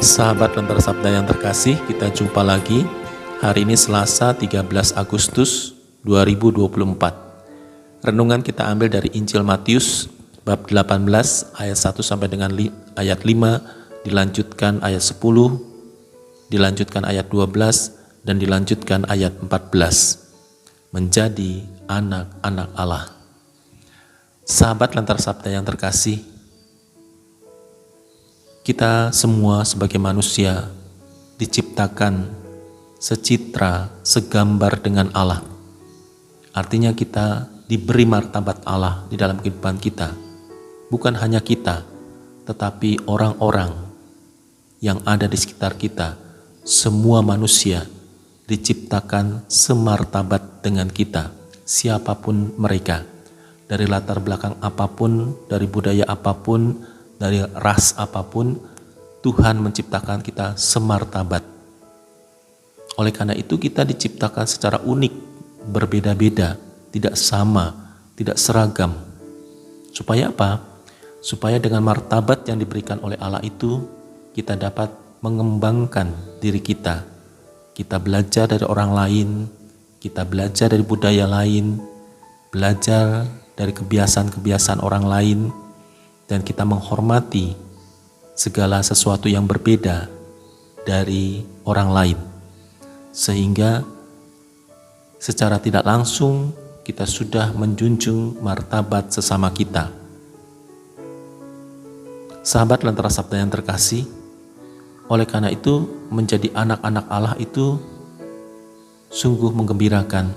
Sahabat Lentera Sabda yang terkasih, kita jumpa lagi. Hari ini Selasa 13 Agustus 2024. Renungan kita ambil dari Injil Matius bab 18 ayat 1 sampai dengan ayat 5, dilanjutkan ayat 10, dilanjutkan ayat 12, dan dilanjutkan ayat 14. Menjadi anak-anak Allah. Sahabat Lentera Sabda yang terkasih, kita semua sebagai manusia diciptakan secitra, segambar dengan Allah. Artinya kita diberi martabat Allah di dalam kehidupan kita. Bukan hanya kita, tetapi orang-orang yang ada di sekitar kita. Semua manusia diciptakan semartabat dengan kita, siapapun mereka. Dari latar belakang apapun, dari budaya apapun, dari ras apapun, Tuhan menciptakan kita semartabat. Oleh karena itu kita diciptakan secara unik, berbeda-beda, tidak sama, tidak seragam. Supaya apa? Supaya dengan martabat yang diberikan oleh Allah itu, kita dapat mengembangkan diri kita. Kita belajar dari orang lain, kita belajar dari budaya lain, belajar dari kebiasaan-kebiasaan orang lain, dan kita menghormati segala sesuatu yang berbeda dari orang lain. Sehingga secara tidak langsung kita sudah menjunjung martabat sesama kita. Sahabat Lentera Sabda yang terkasih, oleh karena itu menjadi anak-anak Allah itu sungguh menggembirakan,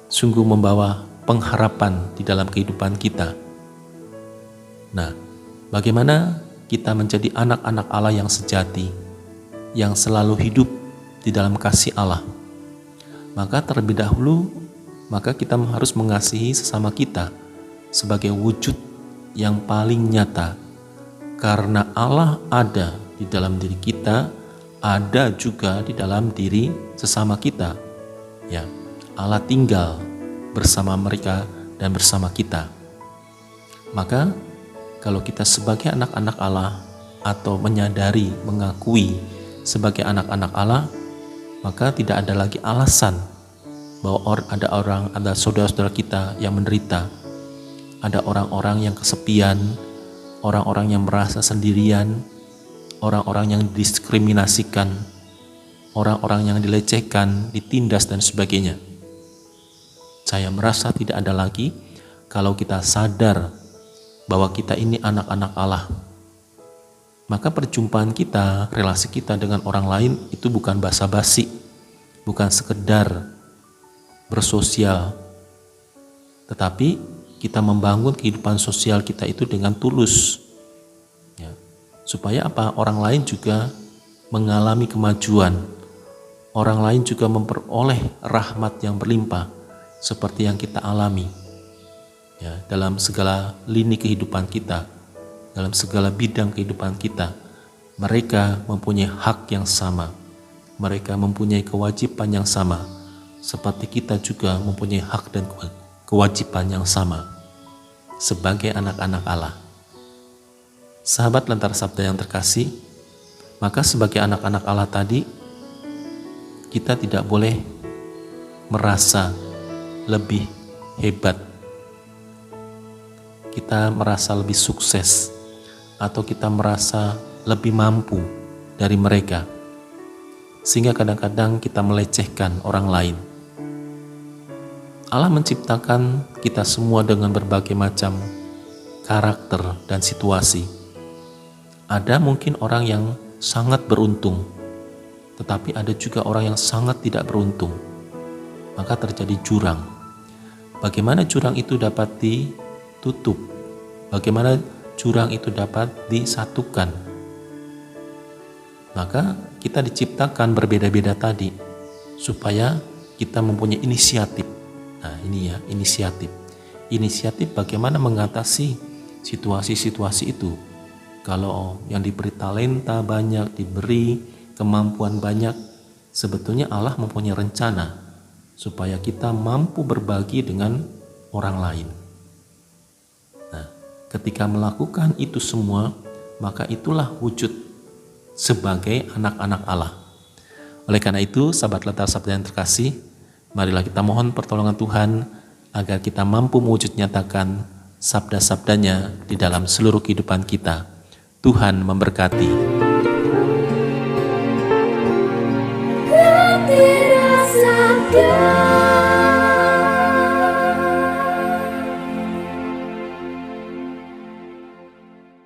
sungguh membawa pengharapan di dalam kehidupan kita. Nah, bagaimana kita menjadi anak-anak Allah yang sejati, yang selalu hidup di dalam kasih Allah? Maka terlebih dahulu, maka kita harus mengasihi sesama kita sebagai wujud yang paling nyata. Karena Allah ada di dalam diri kita, ada juga di dalam diri sesama kita. Ya, Allah tinggal bersama mereka dan bersama kita. Maka kalau kita sebagai anak-anak Allah atau menyadari, mengakui sebagai anak-anak Allah, maka tidak ada lagi alasan bahwa ada saudara-saudara kita yang menderita, ada orang-orang yang kesepian, orang-orang yang merasa sendirian, orang-orang yang didiskriminasikan, orang-orang yang dilecehkan, ditindas dan sebagainya. Saya merasa tidak ada lagi kalau kita sadar bahwa kita ini anak-anak Allah. Maka perjumpaan kita, relasi kita dengan orang lain itu bukan basa-basi, bukan sekedar bersosial, tetapi kita membangun kehidupan sosial kita itu dengan tulus. Ya. Supaya apa? Orang lain juga mengalami kemajuan, orang lain juga memperoleh rahmat yang berlimpah seperti yang kita alami. Ya, dalam segala lini kehidupan kita, dalam segala bidang kehidupan kita, mereka mempunyai hak yang sama, mereka mempunyai kewajiban yang sama, seperti kita juga mempunyai hak dan kewajiban yang sama sebagai anak-anak Allah. Sahabat Lentera Sabda yang terkasih, maka sebagai anak-anak Allah tadi, kita tidak boleh merasa lebih hebat, kita merasa lebih sukses, atau kita merasa lebih mampu dari mereka, sehingga kadang-kadang kita melecehkan orang lain. Allah menciptakan kita semua dengan berbagai macam karakter dan situasi. Ada mungkin orang yang sangat beruntung, tetapi ada juga orang yang sangat tidak beruntung. Maka terjadi jurang. Bagaimana jurang itu dapat ditutup? Bagaimana jurang itu dapat disatukan? Maka kita diciptakan berbeda-beda tadi, supaya kita mempunyai inisiatif. Nah ini ya, inisiatif. Inisiatif bagaimana mengatasi situasi-situasi itu. Kalau yang diberi talenta banyak, diberi kemampuan banyak, sebetulnya Allah mempunyai rencana supaya kita mampu berbagi dengan orang lain. Ketika melakukan itu semua, maka itulah wujud sebagai anak-anak Allah. Oleh karena itu, sahabat Letar Sabda yang terkasih, marilah kita mohon pertolongan Tuhan agar kita mampu mewujud nyatakan sabda-sabdanya di dalam seluruh kehidupan kita. Tuhan memberkati. Lentera Sabda.